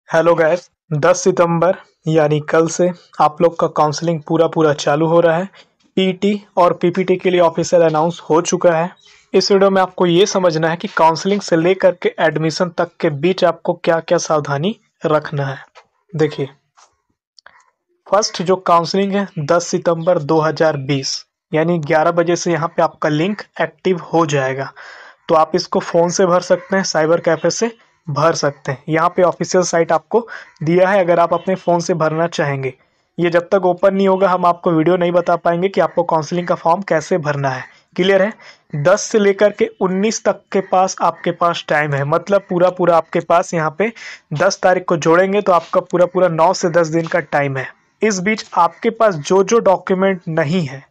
Hello guys. 10 सितंबर यानी कल से आप लोग का काउंसलिंग पूरा चालू हो रहा है। पीटी और पीपीटी के लिए ऑफिशियल अनाउंस हो चुका है। इस वीडियो में आपको ये समझना है कि काउंसलिंग से लेकर के एडमिशन तक के बीच आपको क्या क्या सावधानी रखना है। देखिए, फर्स्ट जो काउंसलिंग है 10 सितंबर 2020 यानी 11 बजे से यहाँ पे आपका लिंक एक्टिव हो जाएगा। तो आप इसको फ़ोन से भर सकते हैं, साइबर कैफे से भर सकते हैं। यहाँ पे ऑफिशियल साइट आपको दिया है, अगर आप अपने फ़ोन से भरना चाहेंगे। ये जब तक ओपन नहीं होगा हम आपको वीडियो नहीं बता पाएंगे कि आपको काउंसलिंग का फॉर्म कैसे भरना है। क्लियर है? 10 से लेकर के 19 तक के पास आपके पास टाइम है, मतलब पूरा आपके पास यहाँ पे 10 तारीख को जोड़ेंगे तो आपका पूरा 9 से 10 दिन का टाइम है। इस बीच आपके पास जो जो डॉक्यूमेंट नहीं है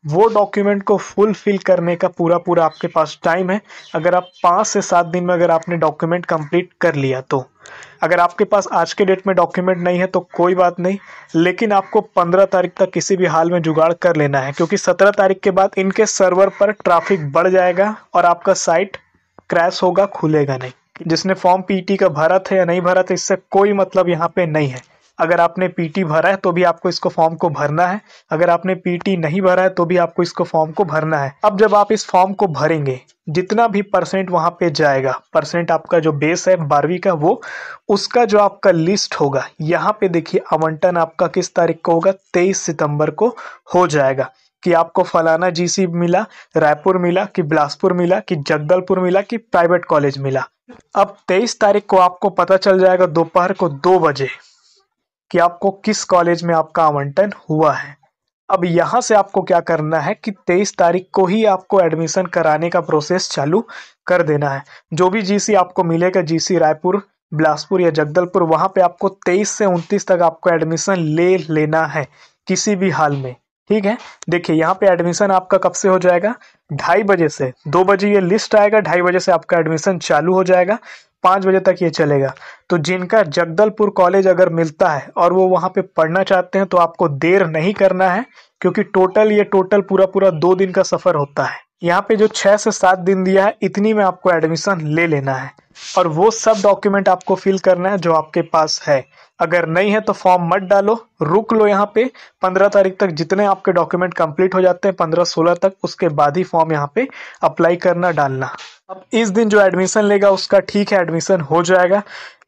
वो डॉक्यूमेंट को फुलफिल करने का पूरा आपके पास टाइम है। अगर आप 5 से 7 दिन में अगर आपने डॉक्यूमेंट कंप्लीट कर लिया तो, अगर आपके पास आज के डेट में डॉक्यूमेंट नहीं है तो कोई बात नहीं, लेकिन आपको 15 तारीख तक किसी भी हाल में जुगाड़ कर लेना है, क्योंकि 17 तारीख के बाद इनके सर्वर पर ट्रैफिक बढ़ जाएगा और आपका साइट क्रैश होगा, खुलेगा नहीं। जिसने फॉर्म पीटी का भरा था या नहीं भरा था इससे कोई मतलब यहाँ पे नहीं है। अगर आपने पीटी भरा है तो भी आपको इसको फॉर्म को भरना है, अगर आपने पीटी नहीं भरा है तो भी आपको इसको फॉर्म को भरना है। अब जब आप इस फॉर्म को भरेंगे, जितना भी परसेंट वहां पे जाएगा, परसेंट आपका जो बेस है 12वीं का, वो उसका जो आपका लिस्ट होगा, यहाँ पे देखिए आवंटन आपका किस तारीख को होगा, 23 सितंबर को हो जाएगा कि आपको फलाना जीसी मिला, रायपुर मिला कि बिलासपुर मिला कि जगदलपुर मिला कि प्राइवेट कॉलेज मिला। अब 23 तारीख को आपको पता चल जाएगा दोपहर को 2 बजे कि आपको किस कॉलेज में आपका आवंटन हुआ है। अब यहाँ से आपको क्या करना है कि 23 तारीख को ही आपको एडमिशन कराने का प्रोसेस चालू कर देना है। जो भी जीसी आपको मिलेगा, जीसी रायपुर, बिलासपुर या जगदलपुर, वहाँ पे आपको 23 से 29 तक आपको एडमिशन ले लेना है किसी भी हाल में। ठीक है, देखिए यहाँ पे एडमिशन आपका कब से हो जाएगा, 2:30 बजे से। 2 बजे ये लिस्ट आएगा, 2:30 बजे से आपका एडमिशन चालू हो जाएगा, 5 बजे तक ये चलेगा। तो जिनका जगदलपुर कॉलेज अगर मिलता है और वो वहाँ पे पढ़ना चाहते हैं तो आपको देर नहीं करना है, क्योंकि टोटल पूरा 2 दिन का सफर होता है। यहाँ पे जो 6 से 7 दिन दिया है, इतनी में आपको एडमिशन ले लेना है और वो सब डॉक्यूमेंट आपको फिल करना है जो आपके पास है। अगर नहीं है तो फॉर्म मत डालो, रुक लो यहाँ पे 15 तारीख तक। जितने आपके डॉक्यूमेंट कंप्लीट हो जाते हैं 15-16 तक, उसके बाद ही फॉर्म यहाँ पे अप्लाई करना, डालना। अब इस दिन जो एडमिशन लेगा उसका ठीक है, एडमिशन हो जाएगा।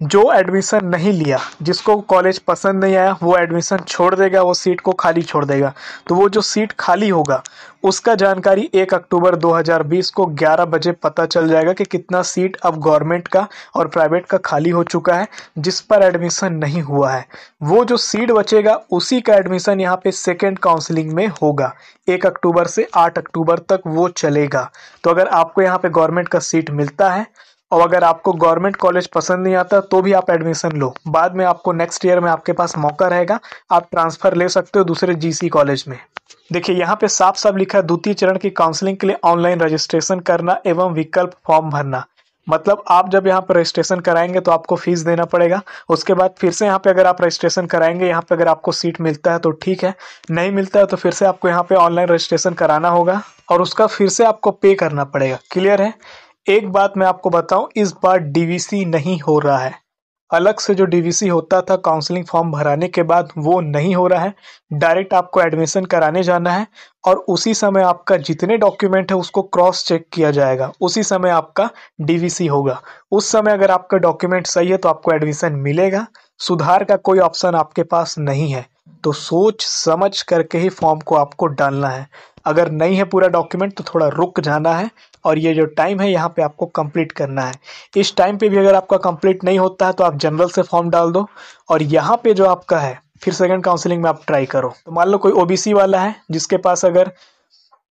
जो एडमिशन नहीं लिया, जिसको कॉलेज पसंद नहीं आया, वो एडमिशन छोड़ देगा, वो सीट को खाली छोड़ देगा। तो वो जो सीट खाली होगा उसका जानकारी 1 अक्टूबर 2020 को 11 बजे पता चल जाएगा कि कितना सीट अब गवर्नमेंट का और प्राइवेट का खाली हो चुका है, जिस पर एडमिशन नहीं हुआ है। वो जो सीट बचेगा उसी का एडमिशन यहाँ पे सेकेंड काउंसलिंग में होगा। 1 अक्टूबर से 8 अक्टूबर तक वो चलेगा। तो अगर आपको यहाँ पे गवर्नमेंट का सीट मिलता है और अगर आपको गवर्नमेंट कॉलेज पसंद नहीं आता तो भी आप एडमिशन लो, बाद में आपको नेक्स्ट ईयर में आपके पास मौका रहेगा, आप ट्रांसफर ले सकते हो दूसरे जीसी कॉलेज में। देखिए यहाँ पे साफ साफ लिखा है, द्वितीय चरण की काउंसलिंग के लिए ऑनलाइन रजिस्ट्रेशन करना एवं विकल्प फॉर्म भरना। मतलब आप जब यहाँ पर रजिस्ट्रेशन कराएंगे तो आपको फीस देना पड़ेगा, उसके बाद फिर से यहाँ पे अगर आप रजिस्ट्रेशन कराएंगे, यहाँ पे अगर आपको सीट मिलता है तो ठीक है, नहीं मिलता है तो फिर से आपको यहाँ पे ऑनलाइन रजिस्ट्रेशन कराना होगा और उसका फिर से आपको पे करना पड़ेगा। क्लियर है? एक बात मैं आपको बताऊं, इस बार डीवीसी नहीं हो रहा है। अलग से जो डीवीसी होता था काउंसलिंग फॉर्म भराने के बाद, वो नहीं हो रहा है। डायरेक्ट आपको एडमिशन कराने जाना है और उसी समय आपका जितने डॉक्यूमेंट है उसको क्रॉस चेक किया जाएगा, उसी समय आपका डीवीसी होगा। उस समय अगर आपका डॉक्यूमेंट सही है तो आपको एडमिशन मिलेगा, सुधार का कोई ऑप्शन आपके पास नहीं है। तो सोच समझ करके ही फॉर्म को आपको डालना है। अगर नहीं है पूरा डॉक्यूमेंट तो थोड़ा रुक जाना है और ये जो टाइम है यहाँ पे आपको कंप्लीट करना है। इस टाइम पे भी अगर आपका कंप्लीट नहीं होता है तो आप जनरल से फॉर्म डाल दो और यहाँ पे जो आपका है फिर सेकंड काउंसलिंग में आप ट्राई करो। तो मान लो कोई ओबीसी वाला है जिसके पास अगर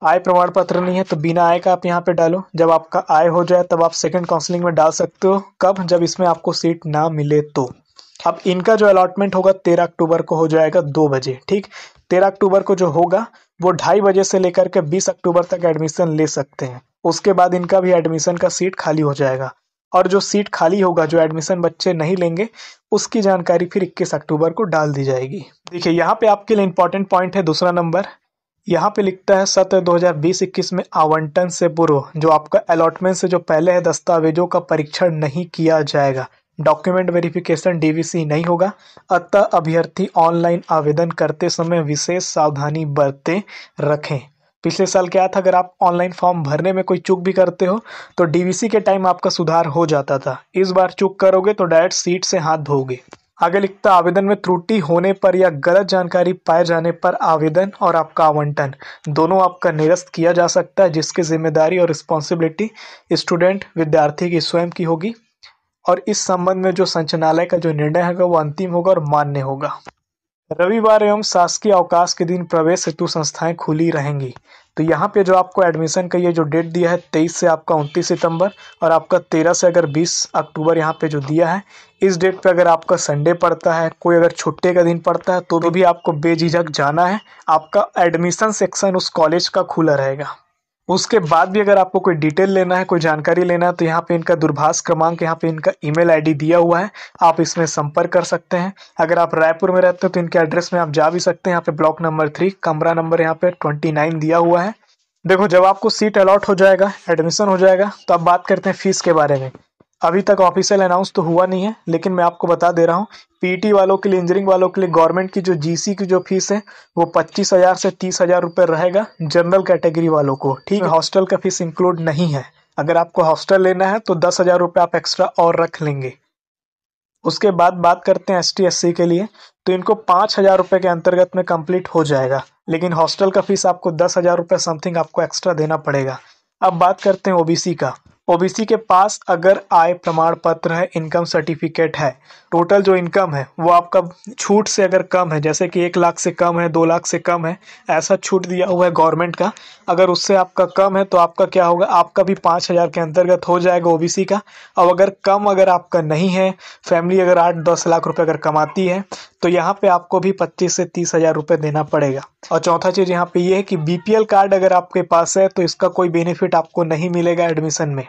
आय प्रमाण पत्र नहीं है तो बिना आय का आप यहाँ पे डालो। जब आपका आय हो जाए तब आप सेकंड काउंसलिंग में डाल सकते हो। कब? जब इसमें आपको सीट ना मिले तो। अब इनका जो अलॉटमेंट होगा 13 अक्टूबर को हो जाएगा 2 बजे। ठीक, 13 अक्टूबर को जो होगा वो 2:30 बजे से लेकर के 20 अक्टूबर तक एडमिशन ले सकते हैं। उसके बाद इनका भी एडमिशन का सीट खाली हो जाएगा और जो सीट खाली होगा, जो एडमिशन बच्चे नहीं लेंगे, उसकी जानकारी फिर 21 अक्टूबर को डाल दी जाएगी। देखिए यहाँ पे आपके लिए इंपॉर्टेंट पॉइंट है दूसरा नंबर, यहाँ पे लिखता है सत्र 2020-21 में आवंटन से पूर्व जो आपका अलॉटमेंट से जो पहले है दस्तावेजों का परीक्षण नहीं किया जाएगा। डॉक्यूमेंट वेरिफिकेशन डीवीसी नहीं होगा, अतः अभ्यर्थी ऑनलाइन आवेदन करते समय विशेष सावधानी बरते रखें। पिछले साल क्या था, अगर आप ऑनलाइन फॉर्म भरने में कोई चूक भी करते हो तो डीवीसी के टाइम आपका सुधार हो जाता था। इस बार चूक करोगे तो डायरेक्ट सीट से हाथ धोगे। आगे लिखता, आवेदन में त्रुटि होने पर या गलत जानकारी पाए जाने पर आवेदन और आपका आवंटन दोनों आपका निरस्त किया जा सकता है, जिसकी जिम्मेदारी और रिस्पॉन्सिबिलिटी स्टूडेंट विद्यार्थी की स्वयं की होगी और इस संबंध में जो संचालनालय का जो निर्णय होगा वो अंतिम होगा और मान्य होगा। रविवार एवं शासकीय अवकाश के दिन प्रवेश हेतु संस्थाएं खुली रहेंगी। तो यहाँ पे जो आपको एडमिशन का ये जो डेट दिया है 23 से आपका 29 सितंबर और आपका 13 से अगर 20 अक्टूबर यहाँ पे जो दिया है, इस डेट पे अगर आपका संडे पड़ता है, कोई अगर छुट्टी का दिन पड़ता है तो भी आपको बेझिझक जाना है। आपका एडमिशन सेक्शन उस कॉलेज का खुला रहेगा। उसके बाद भी अगर आपको कोई डिटेल लेना है, कोई जानकारी लेना है तो यहाँ पे इनका दूरभाष क्रमांक, यहाँ पे इनका ईमेल आईडी दिया हुआ है, आप इसमें संपर्क कर सकते हैं। अगर आप रायपुर में रहते हो तो इनके एड्रेस में आप जा भी सकते हैं। यहाँ पे ब्लॉक नंबर 3 कमरा नंबर यहाँ पे 29 दिया हुआ है। देखो, जब आपको सीट अलॉट हो जाएगा, एडमिशन हो जाएगा, तो अब बात करते हैं फीस के बारे में। अभी तक ऑफिशियल अनाउंस तो हुआ नहीं है, लेकिन मैं आपको बता दे रहा हूँ, पीटी वालों के लिए, इंजीनियरिंग वालों के लिए गवर्नमेंट की जो जीसी की जो फीस है वो 25,000 से 30,000 रुपये रहेगा जनरल कैटेगरी वालों को। ठीक है, हॉस्टल का फीस इंक्लूड नहीं है। अगर आपको हॉस्टल लेना है तो 10,000 रुपये आप एक्स्ट्रा और रख लेंगे। उसके बाद बात करते हैं एसटी एससी के लिए, तो इनको 5,000 रुपये के अंतर्गत में कंप्लीट हो जाएगा, लेकिन हॉस्टल का फीस आपको 10,000 रुपये समथिंग आपको एक्स्ट्रा देना पड़ेगा। अब बात करते हैं ओबीसी का। ओबीसी के पास अगर आय प्रमाण पत्र है, इनकम सर्टिफिकेट है, टोटल जो इनकम है वो आपका छूट से अगर कम है, जैसे कि 1 लाख से कम है, 2 लाख से कम है, ऐसा छूट दिया हुआ है गवर्नमेंट का। अगर उससे आपका कम है तो आपका क्या होगा, आपका भी 5,000 के अंतर्गत हो जाएगा ओबीसी का। अब अगर कम अगर आपका नहीं है, फैमिली अगर 8-10 लाख रुपए अगर कमाती है तो यहाँ पे आपको भी 25 से 30,000 रुपये देना पड़ेगा। और चौथा चीज़ यहाँ पे ये है कि बीपीएल कार्ड अगर आपके पास है तो इसका कोई बेनिफिट आपको नहीं मिलेगा एडमिशन में।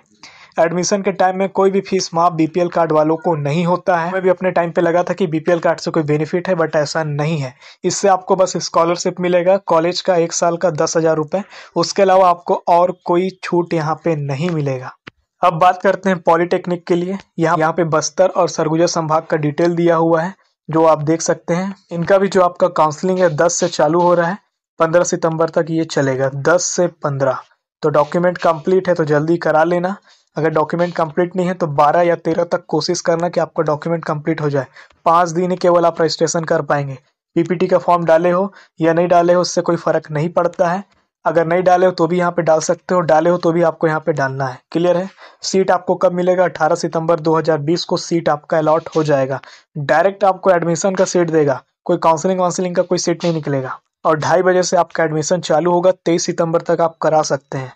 एडमिशन के टाइम में कोई भी फीस माफ बीपीएल कार्ड वालों को नहीं होता है। मैं भी अपने टाइम पे लगा था कि बीपीएल कार्ड से कोई बेनिफिट है, बट ऐसा नहीं है। इससे आपको बस स्कॉलरशिप मिलेगा कॉलेज का 1 साल का 10,000 रुपये, उसके अलावा आपको और कोई छूट यहाँ पे नहीं मिलेगा। अब बात करते हैं पॉलिटेक्निक के लिए। यहाँ पे बस्तर और सरगुजा संभाग का डिटेल दिया हुआ है जो आप देख सकते हैं। इनका भी जो आपका काउंसलिंग है 10 से चालू हो रहा है, 15 सितंबर तक ये चलेगा, 10 से 15। तो डॉक्यूमेंट कंप्लीट है तो जल्दी करा लेना। अगर डॉक्यूमेंट कंप्लीट नहीं है तो 12 या 13 तक कोशिश करना कि आपका डॉक्यूमेंट कंप्लीट हो जाए। 5 दिन ही केवल आप रजिस्ट्रेशन कर पाएंगे। पीपीटी का फॉर्म डाले हो या नहीं डाले हो उससे कोई फर्क नहीं पड़ता है। अगर नहीं डाले हो तो भी यहाँ पे डाल सकते हो, डाले हो तो भी आपको यहाँ पे डालना है। क्लियर है। सीट आपको कब मिलेगा, 18 सितंबर 2020 को सीट आपका अलॉट हो जाएगा। डायरेक्ट आपको एडमिशन का सीट देगा, कोई काउंसलिंग का कोई सीट नहीं निकलेगा। और 2:30 बजे से आपका एडमिशन चालू होगा, 23 सितंबर तक आप करा सकते हैं।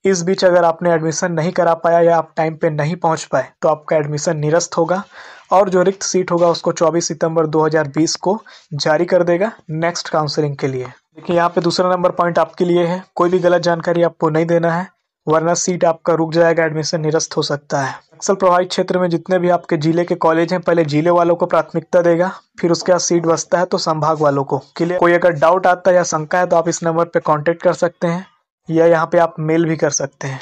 इस बीच अगर आपने एडमिशन नहीं करा पाया या आप टाइम पे नहीं पहुंच पाए तो आपका एडमिशन निरस्त होगा और जो रिक्त सीट होगा उसको 24 सितंबर 2020 को जारी कर देगा नेक्स्ट काउंसलिंग के लिए। देखिए, यहाँ पे दूसरा नंबर पॉइंट आपके लिए है, कोई भी गलत जानकारी आपको नहीं देना है, वरना सीट आपका रुक जाएगा, एडमिशन निरस्त हो सकता है। नक्सल प्रभावित क्षेत्र में जितने भी आपके जिले के कॉलेज हैं, पहले जिले वालों को प्राथमिकता देगा, फिर उसके बाद सीट बचता है तो संभाग वालों को। क्लियर। कोई अगर डाउट आता है या शंका है तो आप इस नंबर पे कांटेक्ट कर सकते हैं या यहाँ पे आप मेल भी कर सकते हैं।